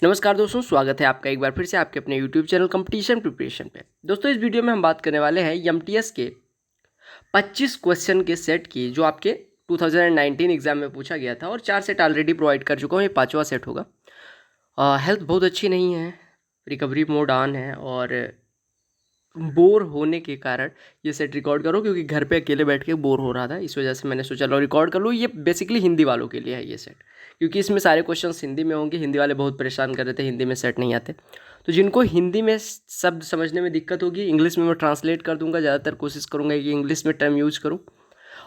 नमस्कार दोस्तों, स्वागत है आपका एक बार फिर से आपके अपने YouTube चैनल कंपटीशन प्रिपरेशन पे। दोस्तों, इस वीडियो में हम बात करने वाले हैं एमटीएस के 25 क्वेश्चन के सेट की, जो आपके 2019 एग्जाम में पूछा गया था और 4 सेट ऑलरेडी प्रोवाइड कर चुका हूँ। ये 5वां सेट होगा। हेल्थ बहुत अच्छी नहीं है, रिकवरी मोड ऑन है और बोर होने के कारण ये सेट रिकॉर्ड करो, क्योंकि घर पे अकेले बैठ के बोर हो रहा था। इस वजह से मैंने सोचा लो रिकॉर्ड कर लूँ। ये बेसिकली हिंदी वालों के लिए है ये सेट, क्योंकि इसमें सारे क्वेश्चंस हिंदी में होंगे। हिंदी वाले बहुत परेशान कर रहे थे, हिंदी में सेट नहीं आते। तो जिनको हिंदी में शब्द समझने में दिक्कत होगी, इंग्लिश में मैं ट्रांसलेट कर दूंगा। ज़्यादातर कोशिश करूँगा कि इंग्लिश में टर्म यूज करूँ।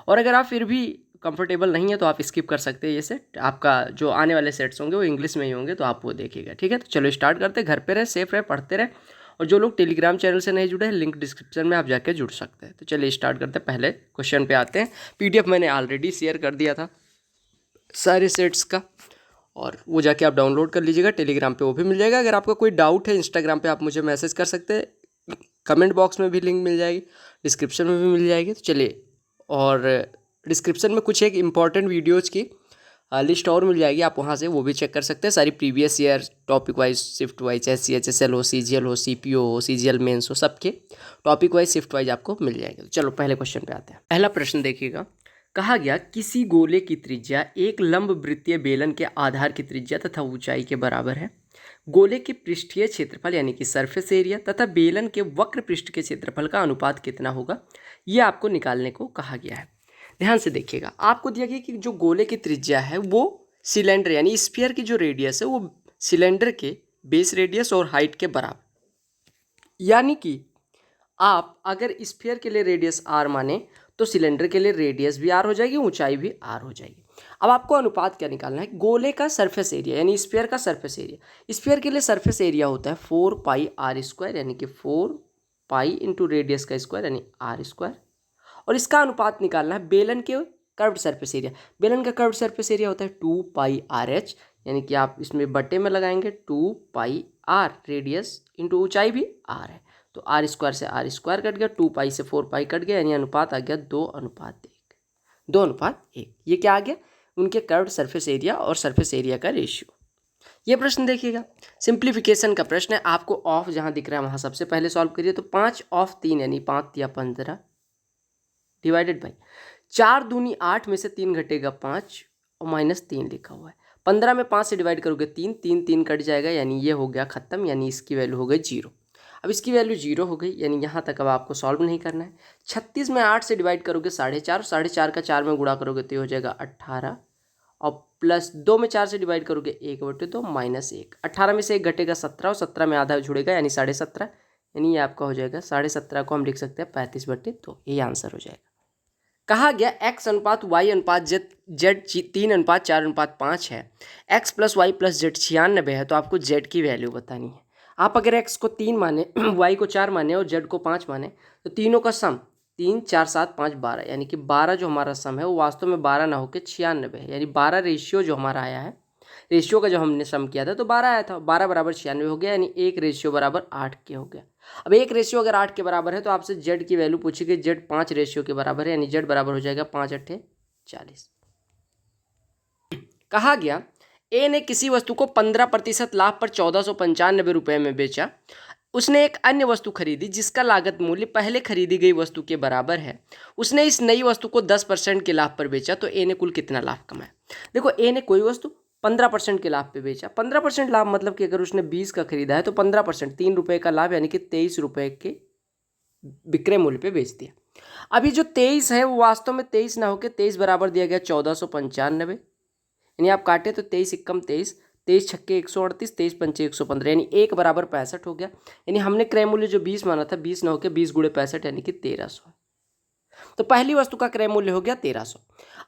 और अगर आप फिर भी कंफर्टेबल नहीं है तो आप स्किप कर सकते हैं ये सेट। आपका जो आने वाले सेट्स होंगे वो इंग्लिश में ही होंगे, तो आप वो देखिएगा। ठीक है, तो चलो स्टार्ट करते हैं। घर पे रहे, सेफ रहे, पढ़ते रहे। और जो लोग टेलीग्राम चैनल से नहीं जुड़े हैं, लिंक डिस्क्रिप्शन में आप जाके जुड़ सकते हैं। तो चलिए स्टार्ट करते हैं। पहले क्वेश्चन पे आते हैं। पीडीएफ मैंने ऑलरेडी शेयर कर दिया था सारे सेट्स का, और वो जाके आप डाउनलोड कर लीजिएगा। टेलीग्राम पे वो भी मिल जाएगा। अगर आपका कोई डाउट है, इंस्टाग्राम पे आप मुझे मैसेज कर सकते हैं। कमेंट बॉक्स में भी लिंक मिल जाएगी, डिस्क्रिप्शन में भी मिल जाएगी। तो चलिए, और डिस्क्रिप्शन में कुछ एक इम्पॉर्टेंट वीडियोज़ की लिस्ट और मिल जाएगी, आप वहाँ से वो भी चेक कर सकते हैं। सारी previous year topic wise, shift wise, SCHSL हो, CGL हो, CPO हो, CGL मेंस हो, सबके टॉपिक वाइज, शिफ्ट वाइज आपको मिल जाएगा। तो चलो पहले क्वेश्चन पे आते हैं। पहला प्रश्न देखिएगा। कहा गया, किसी गोले की त्रिज्या एक लंब वृत्तीय बेलन के आधार की त्रिज्या तथा ऊंचाई के बराबर है। गोले के पृष्ठीय क्षेत्रफल यानी कि सरफेस एरिया तथा बेलन के वक्र पृष्ठ के क्षेत्रफल का अनुपात कितना होगा, यह आपको निकालने को कहा गया है। ध्यान से देखिएगा। आपको दिया गया कि जो गोले की त्रिज्या है वो सिलेंडर यानी स्फीयर की जो रेडियस है वो सिलेंडर के बेस रेडियस और हाइट के बराबर। यानी कि आप अगर स्फीयर के लिए रेडियस आर माने तो सिलेंडर के लिए रेडियस भी आर हो जाएगी, ऊंचाई भी आर हो जाएगी। अब आपको अनुपात क्या निकालना है? गोले का सरफेस एरिया यानी स्फीयर का सरफेस एरिया। स्फीयर के लिए सरफेस एरिया होता है 4πr², यानी कि 4π इंटू रेडियस का स्क्वायर यानी r²। और इसका अनुपात निकालना है बेलन के कर्व्ड सरफेस एरिया। बेलन का कर्व्ड सरफेस एरिया होता है 2πrh, यानी कि आप इसमें बटे में लगाएंगे 2πr, रेडियस इंटू ऊंचाई भी r है। तो r² से r² कट गया, 2π से 4π कट गया, यानी अनुपात आ गया 2:1। 2:1 ये क्या आ गया? उनके कर्व्ड सरफेस एरिया और सरफेस एरिया का रेशियो। ये प्रश्न देखिएगा, सिंप्लीफिकेशन का प्रश्न है। आपको ऑफ जहाँ दिख रहा है वहाँ सबसे पहले सॉल्व करिए। तो 5 ऑफ 3 यानी 5 या 15 डिवाइडेड बाई 4 दूनी 8 में से 3 घटेगा 5 और -3 लिखा हुआ है। 15 में 5 से डिवाइड करोगे 3, 3 3 कट जाएगा, यानी ये हो गया खत्म, यानी इसकी वैल्यू हो गई 0। अब इसकी वैल्यू 0 हो गई, यानी यहाँ तक अब आपको सॉल्व नहीं करना है। 36 में 8 से डिवाइड करोगे 4.5, 4.5 का 4 में गुणा करोगे तो ये हो जाएगा 18, और प्लस 2 में 4 से डिवाइड करोगे 1/2 -1। 18 में से 1 घटेगा 17 और 17 में आधा जुड़ेगा यानी 17.5, यानी ये आपका हो जाएगा 17.5 को हम लिख सकते हैं 35/2। ये आंसर हो जाएगा। कहा गया x अनुपात y अनुपात z 3:4:5 है, x plus Y plus Z 96 है, तो आपको z की वैल्यू बतानी है। आप अगर x को 3 माने, y को 4 माने और z को 5 माने, तो तीनों का सम 3 4 7 5 12, यानी कि 12 जो हमारा सम है वो वास्तव में 12 ना होकर 96 है। यानी 12 रेशियो जो हमारा आया है, रेशियो का जो हमने सम किया था तो 12 आया था, 12 बराबर 96 हो गया, यानी 1 रेशियो बराबर 8 के हो गया। अब 1 रेशियो अगर 8 के बराबर है तो आपसे जेड की वैल्यू पूछी गई। जेड 5 रेशियो के बराबर है, यानी जेड बराबर हो जाएगा 5 8 40। कहा गया, ए ने किसी वस्तु को 15% लाभ पर 1495 रुपये में बेचा। उसने एक अन्य वस्तु खरीदी जिसका लागत मूल्य पहले खरीदी गई वस्तु के बराबर है। उसने इस नई वस्तु को 10% के लाभ पर बेचा, तो ए ने कुल कितना लाभ कमाया? देखो, ए ने कोई वस्तु 15% के लाभ पे बेचा। 15% लाभ मतलब कि अगर उसने 20 का खरीदा है तो 15% 3 रुपये का लाभ, यानी कि 23 रुपये के विक्रय मूल्य पे बेच दिया। अभी जो 23 है वो वास्तव में 23 ना होकर 23 बराबर दिया गया 1495, यानी आप काटे तो 23 एकम 23, 23 छक्के 138, 23 पंचे 115, यानी 1 बराबर 65 हो गया। यानी हमने क्रय मूल्य जो 20 माना था, 20 ना होकर 20 गुणे 65, यानी कि 1300। तो पहली वस्तु का क्रय मूल्य हो गया 1300।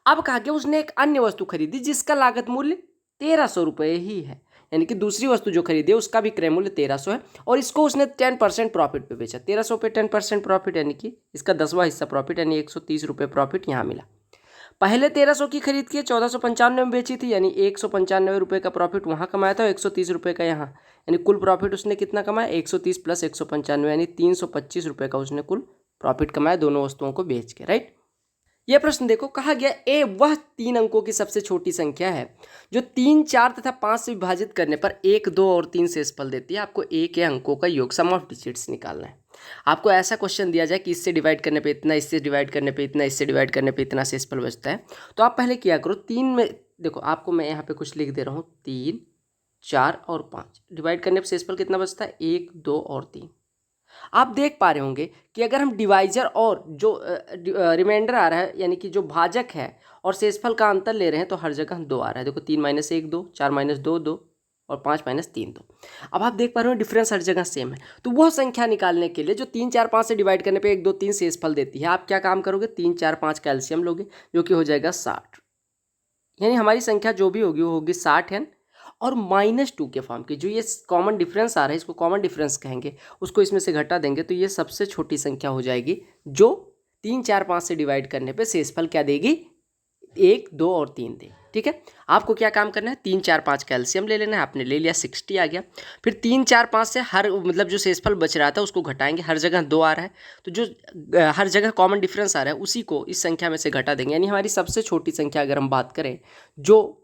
अब कहा गया उसने एक अन्य वस्तु खरीदी जिसका लागत मूल्य 1300 रुपये ही है, यानी कि दूसरी वस्तु जो खरीदी है उसका भी क्रय मूल्य 1300 है, और इसको उसने 10% प्रॉफिट पे बेचा। 1300 पे 10% प्रॉफिट, यानी कि इसका 10वां हिस्सा प्रॉफिट, यानी 130 रुपये प्रॉफिट यहाँ मिला। पहले 1300 की खरीद की 1495 में बेची थी, यानी 195 रुपये का प्रॉफिट वहाँ कमाया था, 130 रुपये का यहाँ, यानी कुल प्रॉफिट उसने कितना कमाया? 130 प्लस 195, यानी 325 रुपये का उसने कुल प्रॉफिट कमाया दोनों वस्तुओं को बेच के, राइट। यह प्रश्न देखो, कहा गया ए वह 3 अंकों की सबसे छोटी संख्या है जो 3, 4 तथा 5 से विभाजित करने पर 1, 2 और 3 शेषफल देती है। आपको ए के अंकों का योग, सम ऑफ डिजिट्स निकालना है। आपको ऐसा क्वेश्चन दिया जाए कि इससे डिवाइड करने पे इतना, इससे डिवाइड करने पे इतना, इससे डिवाइड करने पे इतना शेषफल बचता है। तो आप पहले किया करो, 3 में देखो, आपको मैं यहाँ पे कुछ लिख दे रहा हूँ, 3, 4 और 5 डिवाइड करने पर शेषफल कितना बचता है, 1, 2 और 3। आप देख पा रहे होंगे कि अगर हम डिवाइजर और जो रिमाइंडर आ रहा है, यानी कि जो भाजक है और शेषफल का अंतर ले रहे हैं, तो हर जगह 2 आ रहा है। देखो 3 - 1 2, 4 - 2 2 और 5 - 3 2। अब आप देख पा रहे हो डिफरेंस हर जगह सेम है। तो वह संख्या निकालने के लिए जो 3, 4, 5 से डिवाइड करने पे 1, 2, 3 शेषफल देती है, आप क्या काम करोगे, 3, 4, 5 का एलसीएम लोगे, जो कि हो जाएगा 60। यानी हमारी संख्या जो भी होगी वो होगी 60 है। और -2 के फॉर्म की, जो ये कॉमन डिफरेंस आ रहा है, इसको कॉमन डिफरेंस कहेंगे, उसको इसमें से घटा देंगे तो ये सबसे छोटी संख्या हो जाएगी जो 3, 4, 5 से डिवाइड करने पे शेषफल क्या देगी, 1, 2 और 3 दे। ठीक है, आपको क्या काम करना है, 3, 4, 5 का एलसीएम ले लेना है। आपने ले लिया, 60 आ गया। फिर 3, 4, 5 से हर मतलब जो शेषफल बच रहा था उसको घटाएंगे, हर जगह 2 आ रहा है, तो जो हर जगह कॉमन डिफरेंस आ रहा है उसी को इस संख्या में से घटा देंगे। यानी हमारी सबसे छोटी संख्या अगर हम बात करें जो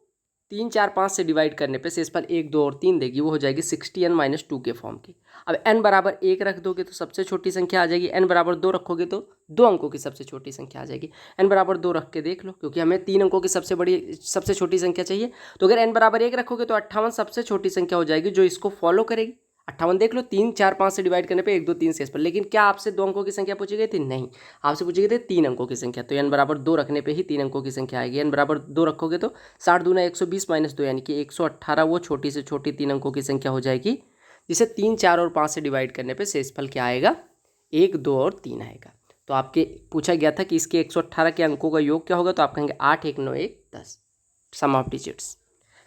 3, 4, 5 से डिवाइड करने पे शेषफल 1, 2 और 3 देगी, वो हो जाएगी 60n - 2 के फॉर्म की। अब n बराबर 1 रख दोगे तो सबसे छोटी संख्या आ जाएगी, n बराबर 2 रखोगे तो 2 अंकों की सबसे छोटी संख्या आ जाएगी। n बराबर 2 रख के देख लो, क्योंकि हमें 3 अंकों की सबसे छोटी संख्या चाहिए। तो अगर n बराबर 1 रखोगे तो 58 सबसे छोटी संख्या हो जाएगी जो इसको फॉलो करेगी। 58 देख लो, 3, 4, 5 से डिवाइड करने पे 1, 2, 3 शेषफल। लेकिन क्या आपसे 2 अंकों की संख्या पूछी गई थी? नहीं, आपसे पूछी गई थी 3 अंकों की संख्या। तो n बराबर 2 रखने पे ही 3 अंकों की संख्या आएगी। n बराबर 2 रखोगे तो 60 दूना 120 - 2 यानी कि 118 वो छोटी से छोटी 3 अंकों की संख्या हो जाएगी, जिसे 3, 4 और 5 से डिवाइड करने पे शेषफल क्या आएगा, 1, 2 और 3 आएगा। तो आपके पूछा गया था कि इसके 118 के अंकों का योग क्या होगा, तो आप कहेंगे 8, 1, 9, 1, 10, सम ऑफ डिजिट्स।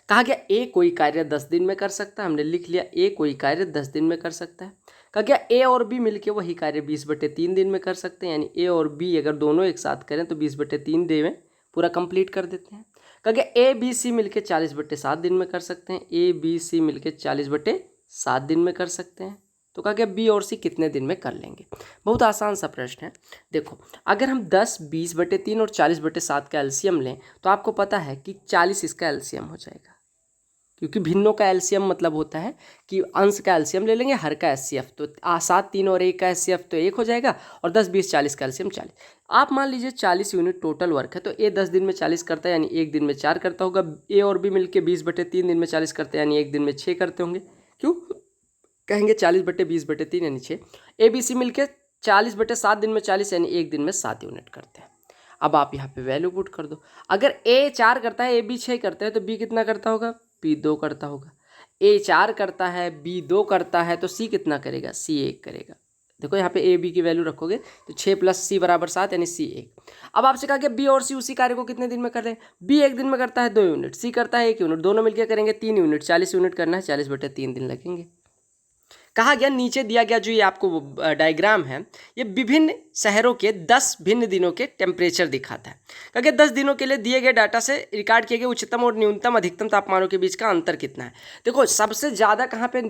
कहा गया ए कोई कार्य 10 दिन में कर सकता है, हमने लिख लिया ए कोई कार्य 10 दिन में कर सकता है। कहा गया ए और बी मिलके वही कार्य 20/3 दिन में कर सकते हैं, यानी ए और बी अगर दोनों एक साथ करें तो 20/3 दिन में पूरा कंप्लीट कर देते हैं। कहा गया ए बी सी मिलके 40/7 दिन में कर सकते हैं, ए बी सी मिलके 40/7 दिन में कर सकते हैं। तो कहा गया बी और सी कितने दिन में कर लेंगे। बहुत आसान सा प्रश्न है। देखो, अगर हम 10, 20/3 और 40/7 का एलसीएम लें तो आपको पता है कि 40 इसका एलसीएम हो जाएगा, क्योंकि भिन्नों का एलसीएम मतलब होता है कि अंश का एलसीएम ले लेंगे, हर का एचसीएफ। तो 7, 3 और 1 का एचसीएफ तो 1 हो जाएगा, और 10, 20, 40 का एलसीएम 40। आप मान लीजिए 40 यूनिट टोटल वर्क है, तो ए 10 दिन में 40 करता है, यानी 1 दिन में 4 करता होगा। ए और बी मिलके 20/3 दिन में 40 करते हैं, यानी 1 दिन में 6 करते होंगे। क्यों कहेंगे 40/20/3 यानी 6। ए बी सी मिलके 40/7 दिन में 40, यानी 1 दिन में 7 यूनिट करते हैं। अब आप यहाँ पे वैल्यू पुट कर दो। अगर ए 4 करता है, ए बी 6 करते हैं, तो बी कितना करता होगा, बी 2 करता होगा। ए 4 करता है, बी 2 करता है, तो सी कितना करेगा, सी 1 करेगा। देखो यहाँ पे ए बी की वैल्यू रखोगे तो 6 + सी = 7, यानी सी 1। अब आपसे कहा कि बी और सी उसी कार्य को कितने दिन में कर रहे हैं। बी 1 दिन में करता है 2 यूनिट, सी करता है 1 यूनिट, दोनों मिलकर करेंगे 3 यूनिट। 40 यूनिट करना है, 40/3 दिन लगेंगे। कहा गया नीचे दिया गया जो ये आपको डायग्राम है, ये विभिन्न शहरों के 10 भिन्न दिनों के टेम्परेचर दिखाता है। कहा गया 10 दिनों के लिए दिए गए डाटा से रिकॉर्ड किए गए उच्चतम और न्यूनतम अधिकतम तापमानों के बीच का अंतर कितना है। देखो सबसे ज़्यादा कहाँ पे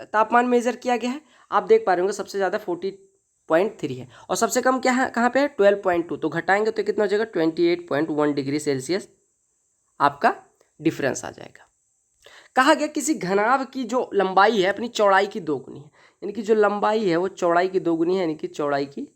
तापमान मेजर किया गया है, आप देख पा रहे होंगे सबसे ज़्यादा 40.3 है, और सबसे कम क्या है, कहाँ पे है, 12.2। तो घटाएंगे तो कितना हो जाएगा, 28.1 डिग्री सेल्सियस आपका डिफरेंस आ जाएगा। कहा गया किसी घनाभ की जो लंबाई है अपनी चौड़ाई की दोगुनी है, यानी कि जो लंबाई है वो चौड़ाई की दोगुनी है, यानी कि चौड़ाई की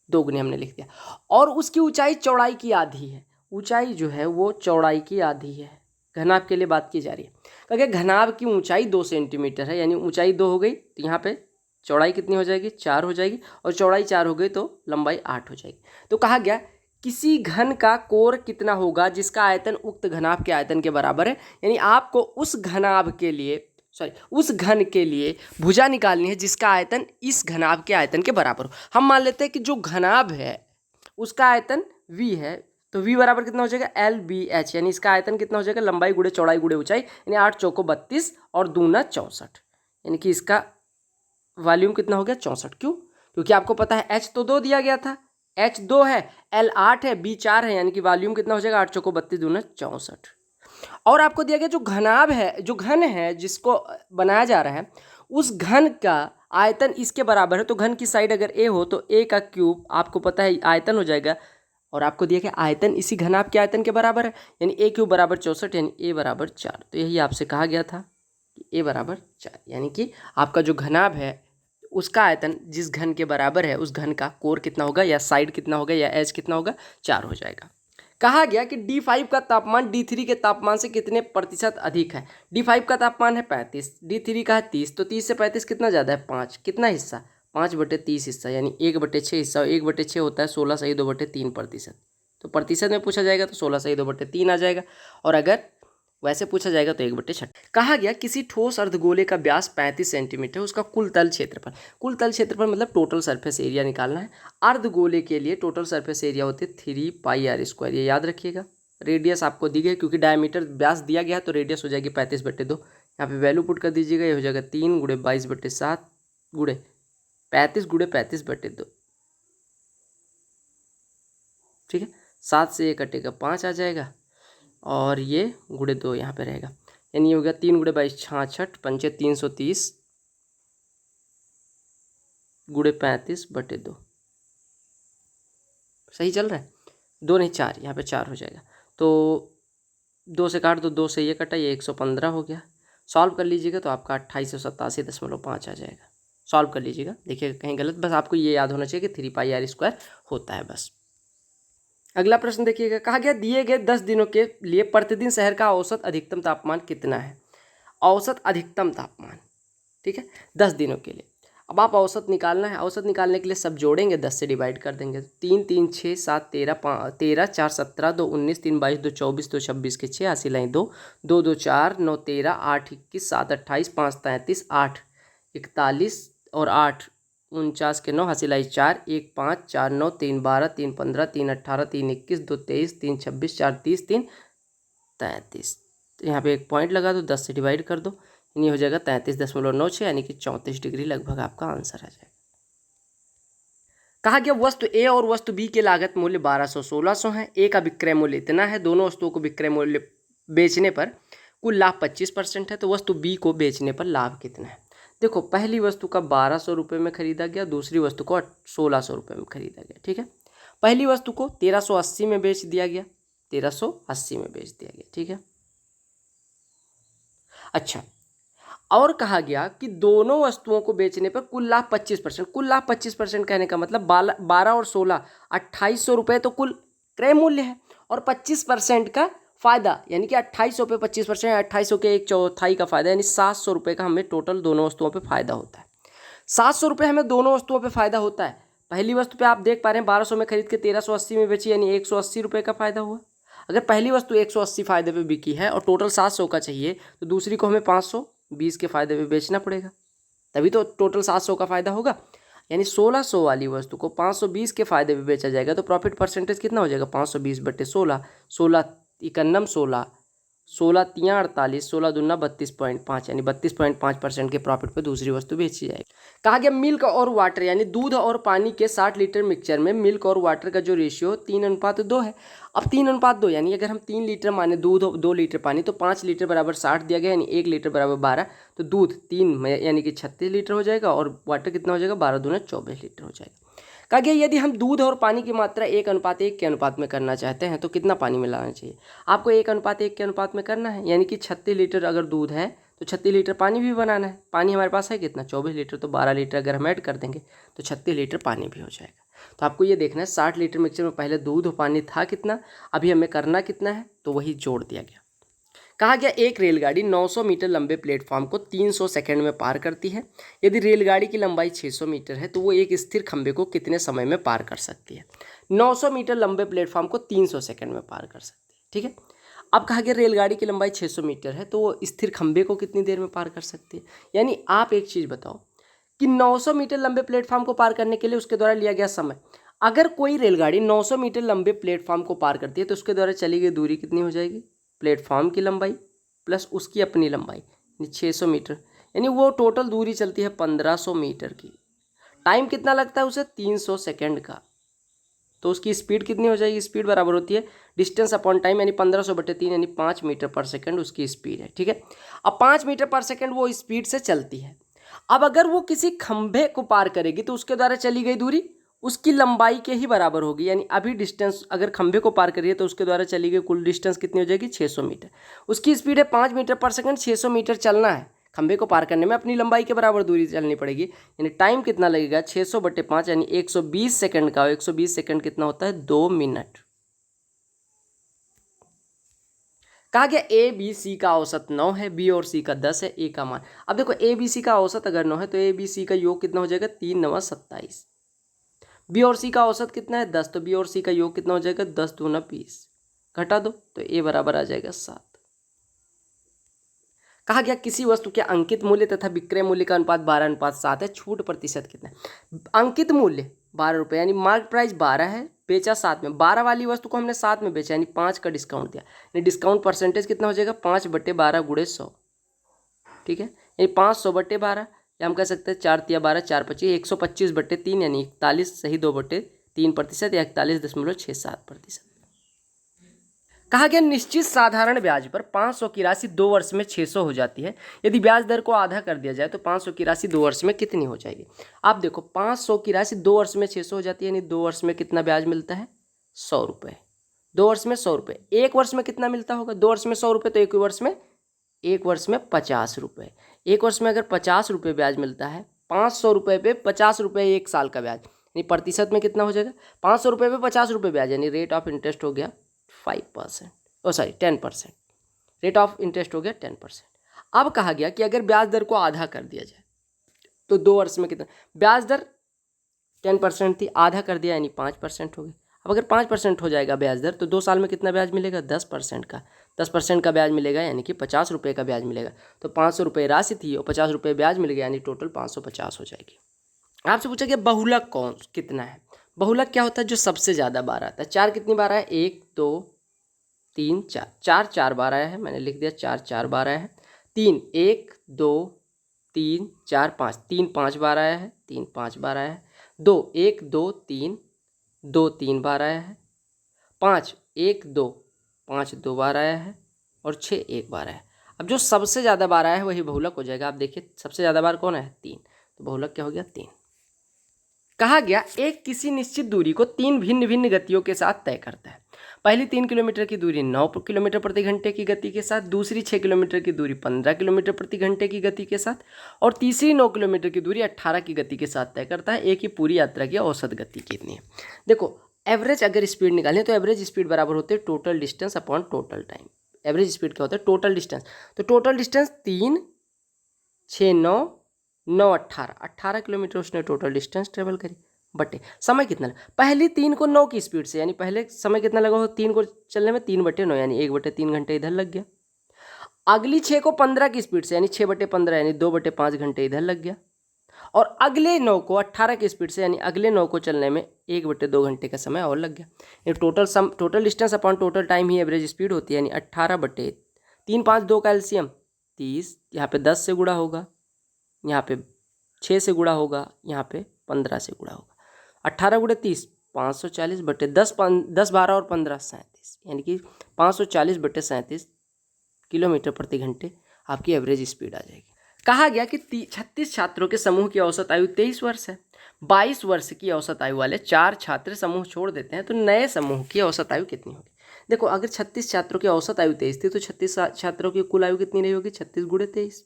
दोगुनी हमने लिख दिया, और उसकी ऊंचाई चौड़ाई की आधी है। ऊंचाई जो है वो चौड़ाई की आधी है, घनाभ के लिए बात की जा रही है। कहा गया घनाभ की ऊंचाई 2 सेंटीमीटर है, यानी ऊंचाई 2 हो गई तो यहाँ पे चौड़ाई कितनी हो जाएगी, 4 हो जाएगी, और चौड़ाई 4 हो गई तो लंबाई 8 हो जाएगी। तो कहा गया किसी घन का कोर कितना होगा जिसका आयतन उक्त घनाभ के आयतन के बराबर है, यानी आपको उस घनाभ के लिए उस घन के लिए भुजा निकालनी है जिसका आयतन इस घनाभ के आयतन के बराबर हो। हम मान लेते हैं कि जो घनाभ है उसका आयतन v है, तो v बराबर कितना हो जाएगा, LBH, यानी इसका आयतन कितना हो जाएगा, लंबाई गुणे चौड़ाई गुणे ऊंचाई, यानी 8 चौको 32 और दूना 64, यानी कि इसका वॉल्यूम कितना हो गया, 64। क्यों, क्योंकि आपको पता है h तो 2 दिया गया था, H 2 है, L 8 है, B 4 है, यानी कि वॉल्यूम कितना हो जाएगा, 8 चौको 32 दूना 64। और आपको दिया गया जो घनाभ है, जो घन है जिसको बनाया जा रहा है, उस घन का आयतन इसके बराबर है। तो घन की साइड अगर a हो तो a का क्यूब आपको पता है आयतन हो जाएगा, और आपको दिया गया आयतन इसी घनाभ के आयतन के बराबर है, यानी a क्यूब बराबर 64, यानी a बराबर 4। तो यही आपसे कहा गया था कि a बराबर 4, यानी कि आपका जो घनाभ है उसका आयतन जिस घन के बराबर है उस घन का कोर कितना होगा या साइड कितना होगा या एज कितना होगा, 4 हो जाएगा। कहा गया कि D5 का तापमान D3 के तापमान से कितने प्रतिशत अधिक है। D5 का तापमान है 35, D3 का है 30, तो 30 से 35 कितना ज़्यादा है, 5। कितना हिस्सा, 5/30 हिस्सा, यानी 1/6 हिस्सा, और 1/6 होता है 16 सही 2/3%। तो प्रतिशत में पूछा जाएगा तो 16 सही 2/3 आ जाएगा, और अगर वैसे पूछा जाएगा तो 1/6। कहा गया किसी ठोस अर्धगोले का व्यास 35 सेंटीमीटर, उसका कुल तल क्षेत्रफल, कुल तल क्षेत्रफल मतलब टोटल सरफेस एरिया निकालना है। अर्धगोले के लिए टोटल सरफेस एरिया होती है 3πr², ये याद रखिएगा। रेडियस आपको दी गई, क्योंकि डायमीटर व्यास दिया गया है तो रेडियस हो जाएगी 35/2। यहाँ पे वैल्यू पुट कर दीजिएगा, ये हो जाएगा 3 × 22/7 × 35 × 35/2। ठीक है, 7 से ये कटेगा 5 आ जाएगा, और ये × 2 यहाँ पे रहेगा, यानी ये हो गया 3 × 22 66, 5 330 × 35/2। सही चल रहा है, 2 नहीं 4, यहाँ पे 4 हो जाएगा। तो 2 से काट दो, 2 से ये कटा, ये 115 हो गया। सॉल्व कर लीजिएगा तो आपका 2887.5 आ जाएगा। सॉल्व कर लीजिएगा, देखिएगा कहीं गलत, बस आपको ये याद होना चाहिए कि 3πr² होता है बस। अगला प्रश्न देखिएगा, कहा गया दिए गए 10 दिनों के लिए प्रतिदिन शहर का औसत अधिकतम तापमान कितना है। औसत अधिकतम तापमान, ठीक है, 10 दिनों के लिए। अब आप औसत निकालना है, औसत निकालने के लिए सब जोड़ेंगे, 10 से डिवाइड कर देंगे। 3 3 6 7 13 13 4 17 2 19 3 22 2 24 2 26 के 6 80 लाइन 2 2 2 4 9 13 8 21 7 28 5 33 8 41 और 8 49 के 9 हासिल आई 4 1 5 4 9 3 12 3 15 3 18 3 21 2 23 3 26 4 30 3 33। तो यहाँ पे एक पॉइंट लगा दो, 10 से डिवाइड कर दो, यानी हो जाएगा 33.96, यानी कि 34 डिग्री लगभग आपका आंसर आ जाएगा। कहा गया वस्तु ए और वस्तु बी के लागत मूल्य 1200-1600 है। ए का विक्रय मूल्य इतना है, दोनों वस्तुओं को विक्रय मूल्य बेचने पर कुल लाभ 25% है, तो वस्तु बी को बेचने पर लाभ कितना है। देखो, पहली वस्तु का 1200 रुपये में खरीदा गया, दूसरी वस्तु को 1600 रुपये में खरीदा गया। ठीक है, पहली वस्तु को 1380 में बेच दिया गया, 1380 में बेच दिया गया। ठीक है, अच्छा, और कहा गया कि दोनों वस्तुओं को बेचने पर कुल लाभ 25%। कुल लाभ 25% कहने का मतलब 12 और 16 2800 रुपये तो कुल क्रय मूल्य है, और 25% का फायदा, यानी कि 2800 पे 25%, 2800 के 1/4 का फायदा, यानी 700 रुपये का हमें टोटल दोनों वस्तुओं पे फायदा होता है। 700 रुपये हमें दोनों वस्तुओं पे फायदा होता है। पहली वस्तु पे आप देख पा रहे हैं 1200 में खरीद के 1380 में बेची, यानी 180 रुपये का फायदा हुआ। अगर पहली वस्तु 180 फायदे पे बिकी है और टोटल 700 का चाहिए, तो दूसरी को हमें 520 के फायदे पे बेचना पड़ेगा, तभी तो टोटल 700 का फायदा होगा। यानी 1600 वाली वस्तु को 520 के फायदे पे बेचा जाएगा, तो प्रॉफिट परसेंटेज कितना हो जाएगा, 520/16, 16 इकन्नम 16, 16 तियाँ 48, 16 दूना 32.5, यानी 32.5% के प्रॉफिट पे दूसरी वस्तु बेची जाएगी। कहा गया मिल्क और वाटर, यानी दूध और पानी के 60 लीटर मिक्सचर में मिल्क और वाटर का जो रेशियो 3:2 है। अब 3:2, यानी अगर हम 3 लीटर माने दूध और 2 लीटर पानी, तो 5 लीटर बराबर 60 दिया गया, यानी 1 लीटर बराबर 12, तो दूध 3 में यानी कि 36 लीटर हो जाएगा, और वाटर कितना हो जाएगा, 12 दूना 24 लीटर हो जाएगा। कहा गया यदि हम दूध और पानी की मात्रा 1:1 के अनुपात में करना चाहते हैं तो कितना पानी मिलाना चाहिए। आपको 1:1 के अनुपात में करना है, यानी कि 36 लीटर अगर दूध है तो 36 लीटर पानी भी बनाना है। पानी हमारे पास है कितना, 24 लीटर, तो 12 लीटर अगर हम ऐड कर देंगे तो 36 लीटर पानी भी हो जाएगा। तो आपको ये देखना है 60 लीटर मिक्सचर में पहले दूध और पानी था कितना, अभी हमें करना कितना है, तो वही जोड़ दिया गया। कहा गया एक रेलगाड़ी 900 मीटर लंबे प्लेटफॉर्म को 300 सेकंड में पार करती है। यदि रेलगाड़ी की लंबाई 600 मीटर है तो वो एक स्थिर खंभे को कितने समय में पार कर सकती है। 900 मीटर लंबे प्लेटफॉर्म को 300 सेकंड में पार कर सकती है। ठीक है, अब कहा गया रेलगाड़ी की लंबाई 600 मीटर है तो वो स्थिर खंभे को कितनी देर में पार कर सकती है। यानी आप एक चीज़ बताओ कि 900 मीटर लंबे प्लेटफॉर्म को पार करने के लिए उसके द्वारा लिया गया समय, अगर कोई रेलगाड़ी 900 मीटर लंबे प्लेटफॉर्म को पार करती है तो उसके द्वारा चली गई दूरी कितनी हो जाएगी, प्लेटफॉर्म की लंबाई प्लस उसकी अपनी लंबाई, यानी 600 मीटर, यानी वो टोटल दूरी चलती है 1500 मीटर की। टाइम कितना लगता है उसे, 300 सेकंड का। तो उसकी स्पीड कितनी हो जाएगी, स्पीड बराबर होती है डिस्टेंस अपॉन टाइम, यानी 1500/3, यानी 5 मीटर पर सेकंड उसकी स्पीड है। ठीक है, अब 5 मीटर पर सेकंड वो स्पीड से चलती है। अब अगर वो किसी खंभे को पार करेगी तो उसके द्वारा चली गई दूरी उसकी लंबाई के ही बराबर होगी। यानी अभी डिस्टेंस अगर खंभे को पार करिए तो उसके द्वारा चली गई कुल डिस्टेंस कितनी हो जाएगी, 600 मीटर। उसकी स्पीड है 5 मीटर पर सेकंड, 600 मीटर चलना है, खंभे को पार करने में अपनी लंबाई के बराबर दूरी चलनी पड़ेगी। यानी टाइम कितना लगेगा, 600/5 यानी 120 सेकंड का। 120 सेकंड कितना होता है, 2 मिनट। कहा गया ए बी सी का औसत 9 है, बी और सी का 10 है, ए का मान। अब देखो ए बी सी का औसत अगर 9 है तो ए बी सी का योग कितना हो जाएगा, 3 9 27। बी और सी का औसत कितना है, 10, तो बी और सी का योग कितना हो जाएगा, 10 दूना 20, घटा दो तो ए बराबर आ जाएगा 7। कहा गया किसी वस्तु के अंकित मूल्य तथा विक्रय मूल्य का अनुपात 12:7 है, छूट प्रतिशत कितना है। अंकित मूल्य 12 रुपये यानी मार्क प्राइस 12 है, बेचा 7 में, 12 वाली वस्तु को हमने 7 में बेचा यानी 5 का डिस्काउंट दिया, यानी डिस्काउंट परसेंटेज कितना हो जाएगा, 5/12 गुणे 100। ठीक है, यानी 500/12, या हम कह सकते हैं 4 तिया 12, 4 25, 125/3 यानी 41 सही 2/3% या 41.67%। कहा गया निश्चित साधारण ब्याज पर 500 की राशि 2 वर्ष में 600 हो जाती है। यदि ब्याज दर को आधा कर दिया जाए तो 500 की राशि 2 वर्ष में कितनी हो जाएगी। आप देखो 500 की राशि 2 वर्ष में 600 हो जाती है, यानी 2 वर्ष में कितना ब्याज मिलता है, 100 रुपये। 2 वर्ष में 100 रुपये। 1 वर्ष में कितना मिलता होगा, 2 वर्ष में 100 रुपये, तो 1 वर्ष में 50 रुपये। 1 वर्ष में अगर 50 रुपये ब्याज मिलता है, 500 रुपये पे 50 रुपये 1 साल का ब्याज, यानी प्रतिशत में कितना हो जाएगा, 500 रुपये पे 50 रुपये ब्याज, यानी रेट ऑफ इंटरेस्ट हो गया 5%, 10%। रेट ऑफ इंटरेस्ट हो गया 10%। अब कहा गया कि अगर ब्याज दर को आधा कर दिया जाए तो 2 वर्ष में कितना, ब्याज दर 10% थी, आधा कर दिया यानी 5% हो गई। अब अगर 5% हो जाएगा ब्याज दर तो 2 साल में कितना ब्याज मिलेगा, 10% का। 10% का ब्याज मिलेगा यानी कि 50 रुपये का ब्याज मिलेगा। तो 500 रुपये राशि थी और 50 रुपये ब्याज मिल गया, यानी टोटल 550 हो जाएगी। आपसे पूछा गया बहुलक कौन कितना है। बहुलक क्या होता है, जो सबसे ज़्यादा बार आता है। 4 कितनी बार आया, 1 2 3 4, 4 बार आया है, मैंने लिख दिया 4 बार आया है। 3 1 2 3 4 5, 3 5 बार आया है, 3 5 बार आया है। 2 1 2 3 2 3 बार आया है। 5 1 2 5 2 बार आया है और 6 1 बार आया है। अब जो सबसे ज़्यादा बार आया है वही बहुलक हो जाएगा। आप देखिए सबसे ज़्यादा बार कौन है, 3, तो बहुलक क्या हो गया, 3। कहा गया एक किसी निश्चित दूरी को 3 भिन्न भिन्न गतियों के साथ तय करता है। पहली 3 किलोमीटर की दूरी 9 किलोमीटर प्रति घंटे की गति के साथ, दूसरी 6 किलोमीटर की दूरी 15 किलोमीटर प्रति घंटे की गति के साथ, और तीसरी 9 किलोमीटर की दूरी 18 की गति के साथ तय करता है। एक ही पूरी यात्रा की औसत गति कितनी है। देखो एवरेज अगर स्पीड निकालें तो एवरेज स्पीड बराबर होते हैं total distance upon total time. Average speed क्या होता है, टोटल डिस्टेंस। तो टोटल डिस्टेंस 3 6 9 9 18 किलोमीटर उसने टोटल डिस्टेंस ट्रेवल करी, बटे समय कितना लगा। पहली 3 को 9 की स्पीड से, यानी पहले समय कितना लगा हो 3 को चलने में, 3/9 यानी 1/3 घंटे इधर लग गया। अगली 6 को 15 की स्पीड से, यानी 6/15 यानी 2/5 घंटे इधर लग गया। और अगले 9 को 18 की स्पीड से, यानी अगले 9 को चलने में 1/2 घंटे का समय और लग गया। ये total distance upon total time ही एवरेज स्पीड होती है। यानी 18/3 5 2 का एलसीएम 30, यहाँ पे 10 से गुणा होगा, यहाँ पे 6 से गुणा होगा, यहाँ पे 15 से गुणा होगा। 18 × 30 540/10 10 12 और 15 37, यानी कि 540/37 किलोमीटर प्रति घंटे आपकी एवरेज स्पीड आ जाएगी। कहा गया कि 36 छात्रों के समूह की औसत आयु 23 वर्ष है। 22 वर्ष की औसत आयु वाले 4 छात्र समूह छोड़ देते हैं तो नए समूह की औसत आयु कितनी होगी। देखो अगर 36 छात्रों की औसत आयु 23 थी तो 36 छात्रों की कुल आयु कितनी रही होगी, 36 × 23।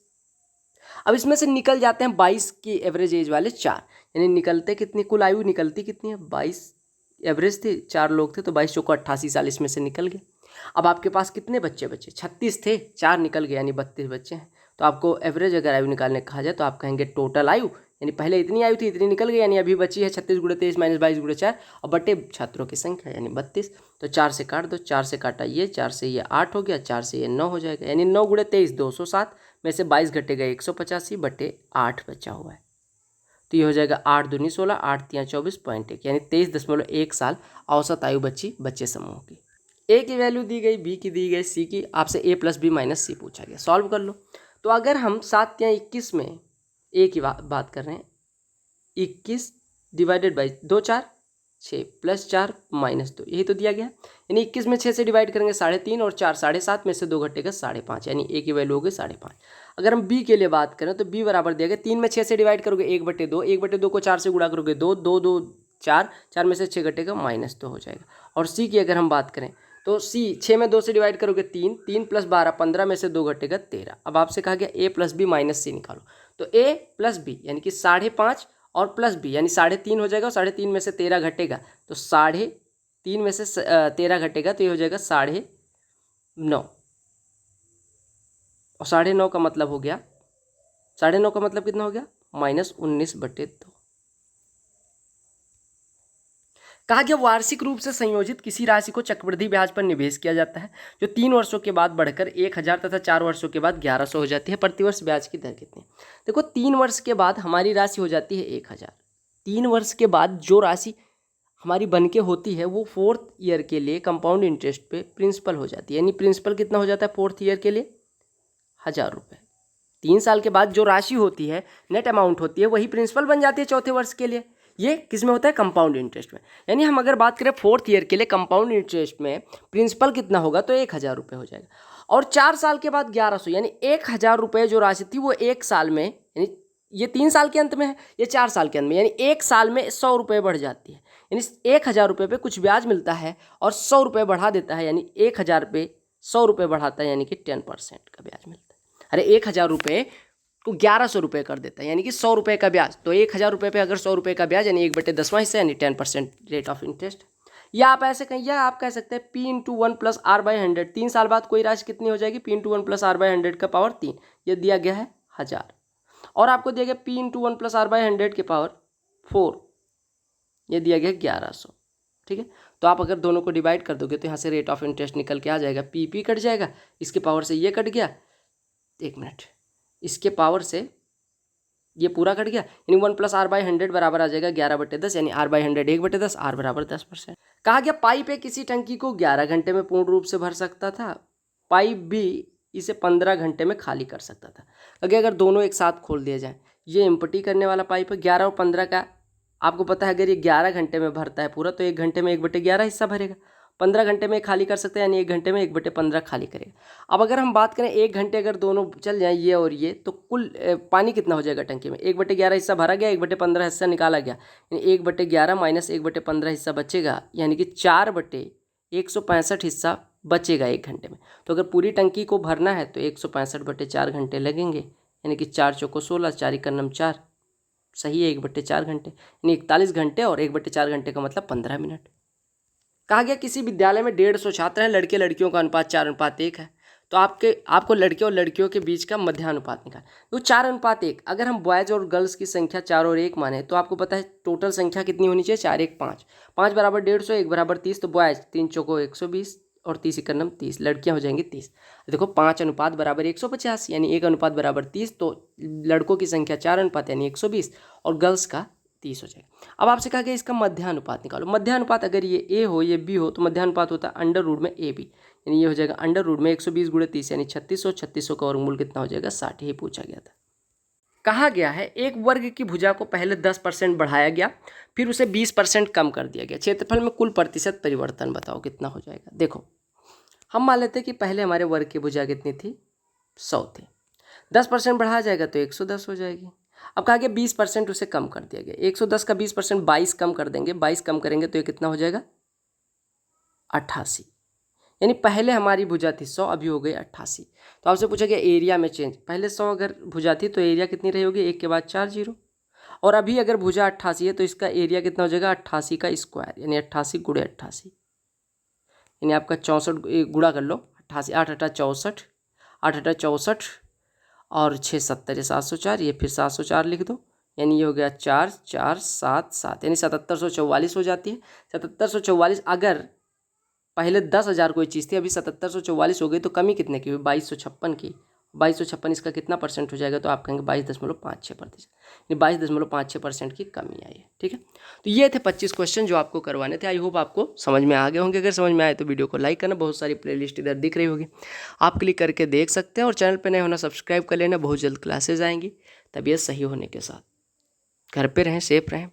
अब इसमें से निकल जाते हैं 22 की एवरेज एज वाले 4, यानी निकलते कितनी, कुल आयु निकलती कितनी है, 22 एवरेज थी, 4 लोग थे तो 22 चौको 88 साल इसमें से निकल गए। अब आपके पास कितने बच्चे बचे, 36 थे, 4 निकल गए यानी 32 बच्चे हैं। तो आपको एवरेज अगर आयु निकालने कहा जाए तो आप कहेंगे टोटल आयु, यानी पहले इतनी आयु थी इतनी निकल गई, यानी अभी बची है 36 × 23 - 22 × 4 और बटे छात्रों की संख्या यानी 32। तो 4 से काट दो, 4 से काटा ये, 4 से ये 8 हो गया, 4 से ये 9 हो जाएगा, यानी 9 × 23 207 में से 22 घटेगा 185 बटे 8 बचा हुआ है। तो ये हो जाएगा 8 दूनी 16, 8 तिया 24.1, यानी 23.1 साल औसत आयु बची बच्चे समूह की। ए की वैल्यू दी गई, बी की दी गई, सी की, आपसे a + b - c पूछा गया, सॉल्व कर लो। तो अगर हम 7 तिया 21 में ए की बात कर रहे हैं, 21 डिवाइडेड बाई 2 4 6 + 4 - 2, यही तो दिया गया। यानी 21 में 6 से डिवाइड करेंगे 3.5 और 4 7.5 में से 2 घटेगा 5.5, यानी ए की वैल्यू हो गई 5.5। अगर हम बी के लिए बात करें तो बी बराबर दिया गया, 3 में 6 से डिवाइड करोगे 1/2, 1/2 को 4 से गुणा करोगे 2 2 2 4, 4 में से 6 घटेगा -2 हो जाएगा। और सी की अगर हम बात करें तो सी 6 में 2 से डिवाइड करोगे 3, 3 + 12 15 में से 2 घटेगा 13। अब आपसे कहा गया a + b - c निकालो, तो a + b यानी कि 5.5 और + b यानी 3.5 हो जाएगा, और 3.5 में से 13 घटेगा तो 3.5 में से 13 घटेगा तो ये हो जाएगा 9.5, और 9.5 का मतलब हो गया, 9.5 का मतलब कितना हो गया -19/2। कहा गया वार्षिक रूप से संयोजित किसी राशि को चक्रवृद्धि ब्याज पर निवेश किया जाता है जो 3 वर्षों के बाद बढ़कर 1000 तथा 4 वर्षों के बाद 1100 हो जाती है। प्रतिवर्ष ब्याज की दर कितनी? देखो 3 वर्ष के बाद हमारी राशि हो जाती है 1000। 3 वर्ष के बाद जो राशि हमारी बन के होती है वो 4th ईयर के लिए कंपाउंड इंटरेस्ट पे प्रिंसिपल हो जाती है। यानी प्रिंसिपल कितना हो जाता है 4th ईयर के लिए 1000 रुपये। 3 साल के बाद जो राशि होती है, नेट अमाउंट होती है, वही प्रिंसिपल बन जाती है चौथे वर्ष के लिए। ये किस में होता है? कंपाउंड इंटरेस्ट में। यानी हम अगर बात करें 4th ईयर के लिए कंपाउंड इंटरेस्ट में प्रिंसिपल कितना होगा तो 1000 रुपये हो जाएगा, और 4 साल के बाद 1100, यानी 1000 रुपये जो राशि थी वो 1 साल में, यानी ये 3 साल के अंत में है, ये 4 साल के अंत में, यानी 1 साल में 100 रुपये बढ़ जाती है। यानी 1000 रुपये पे कुछ ब्याज मिलता है और 100 रुपये बढ़ा देता है, यानी 1000 पे 100 रुपये बढ़ाता है, यानी कि 10% का ब्याज मिलता है। अरे 1000 रुपये को 1100 रुपये कर देता है, यानी कि 100 रुपये का ब्याज। तो 1000 रुपये पे अगर 100 रुपये का ब्याज यानी 1/10वां हिस्सा, यानी 10% रेट ऑफ इंटरेस्ट। या आप ऐसे कहीं, या आप कह सकते हैं P × 1 + R/100। 3 साल बाद कोई राशि कितनी हो जाएगी? P × 1 + R/100 का पावर 3, ये दिया गया है 1000। और आपको दिया गया P × 1 + R/100 के पावर 4, ये दिया गया 1100। ठीक है, तो आप अगर दोनों को डिवाइड कर दोगे तो यहाँ से रेट ऑफ इंटरेस्ट निकल के आ जाएगा, P कट जाएगा, इसके पावर से ये कट गया, 1 मिनट, इसके पावर से ये पूरा कट गया, यानी 1 + R/100 बराबर आ जाएगा 11/10, यानी R/100 1/10, R बराबर 10%। कहा गया पाइप किसी टंकी को 11 घंटे में पूर्ण रूप से भर सकता था, पाइप भी इसे 15 घंटे में खाली कर सकता था। अगर दोनों एक साथ खोल दिया जाए, ये एम्प्टी करने वाला पाइप है, 11 और 15 का आपको पता है, अगर ये 11 घंटे में भरता है पूरा तो 1 घंटे में 1/11 हिस्सा भरेगा, 15 घंटे में खाली कर सकते हैं, यानी 1 घंटे में 1/15 खाली करेगा। अब अगर हम बात करें 1 घंटे अगर दोनों चल जाए ये और ये, तो कुल पानी कितना हो जाएगा टंकी में? 1/11 हिस्सा भरा गया, 1/15 हिस्सा निकाला गया, यानी 1/11 - 1/15 हिस्सा बचेगा, यानी कि 4/165 हिस्सा बचेगा 1 घंटे में। तो अगर पूरी टंकी को भरना है तो 165/4 घंटे लगेंगे, यानी कि 4 चौको 16, 4 × 9 4, सही है 1/4 घंटे, यानी 41 घंटे, और 1/4 घंटे का मतलब 15 मिनट। कहा गया किसी विद्यालय में 150 छात्र हैं, लड़के लड़कियों का अनुपात 4:1 है, तो आपको लड़के और लड़कियों के बीच का मध्यानुपात निकालना। तो 4:1, अगर हम बॉयज़ और गर्ल्स की संख्या 4 और 1 माने तो आपको पता है टोटल संख्या कितनी होनी चाहिए? 4 1 5, 5 बराबर 150, 1 बराबर 30, तो बॉयज़ 3 चौको 120 और 30 × 9 30, लड़कियां हो जाएंगी 30। देखो 5:150, यानी 1:30, तो लड़कों की संख्या 4 यानी 120 और गर्ल्स का 30 हो जाएगा। अब आपसे कहा गया इसका मध्यानुपात निकालो। मध्यानुपात अगर ये ए हो ये बी हो तो मध्यानुपात होता है √ में AB, यानी ये हो जाएगा √ में 120 × 30, यानी 3600, 3600 का वर्गमूल कितना हो जाएगा? 60 ही पूछा गया था। कहा गया है एक वर्ग की भुजा को पहले 10% बढ़ाया गया, फिर उसे 20% कम कर दिया गया, क्षेत्रफल में कुल प्रतिशत परिवर्तन बताओ कितना हो जाएगा? देखो हम मान लेते हैं कि पहले हमारे वर्ग की भुजा कितनी थी? 100 थी, 10% बढ़ाया जाएगा तो 110 हो जाएगी। अब कहा गया 20% उसे कम कर दिया गया, 110 का 20% 22 कम कर देंगे, 22 कम करेंगे तो ये कितना हो जाएगा? 88, यानी पहले हमारी भुजा थी 100, अभी हो गई 88। तो आपसे पूछा गया एरिया में चेंज, पहले 100 अगर भुजा थी तो एरिया कितनी रही होगी? 1 के बाद 4 0, और अभी अगर भुजा 88 है तो इसका एरिया कितना हो जाएगा? 88 का स्क्वायर, यानी 88 × 88, यानी आपका 64 गुणा कर लो, 88 8 8 64, 8 8 64 और 6 70, 704, ये फिर 704 लिख दो, यानी ये हो गया 4 4 7 7, यानी 7744 हो जाती है। 7744 अगर पहले 10,000 कोई चीज़ थी, अभी 7744 हो गई, तो कमी कितने की हुई? 2256 की। 2256 इसका कितना परसेंट हो जाएगा? तो आप कहेंगे 22.56%, यानी 22.56% की कमी आई है। ठीक है, तो ये थे 25 क्वेश्चन जो आपको करवाने थे। आई होप आपको समझ में आ गए होंगे। अगर समझ में आए तो वीडियो को लाइक करना, बहुत सारी प्लेलिस्ट इधर दिख रही होगी, आप क्लिक करके देख सकते हैं, और चैनल पर नए होना सब्सक्राइब कर लेना, बहुत जल्द क्लासेज आएंगी तबीयत सही होने के साथ। घर पे रहें, सेफ रहें।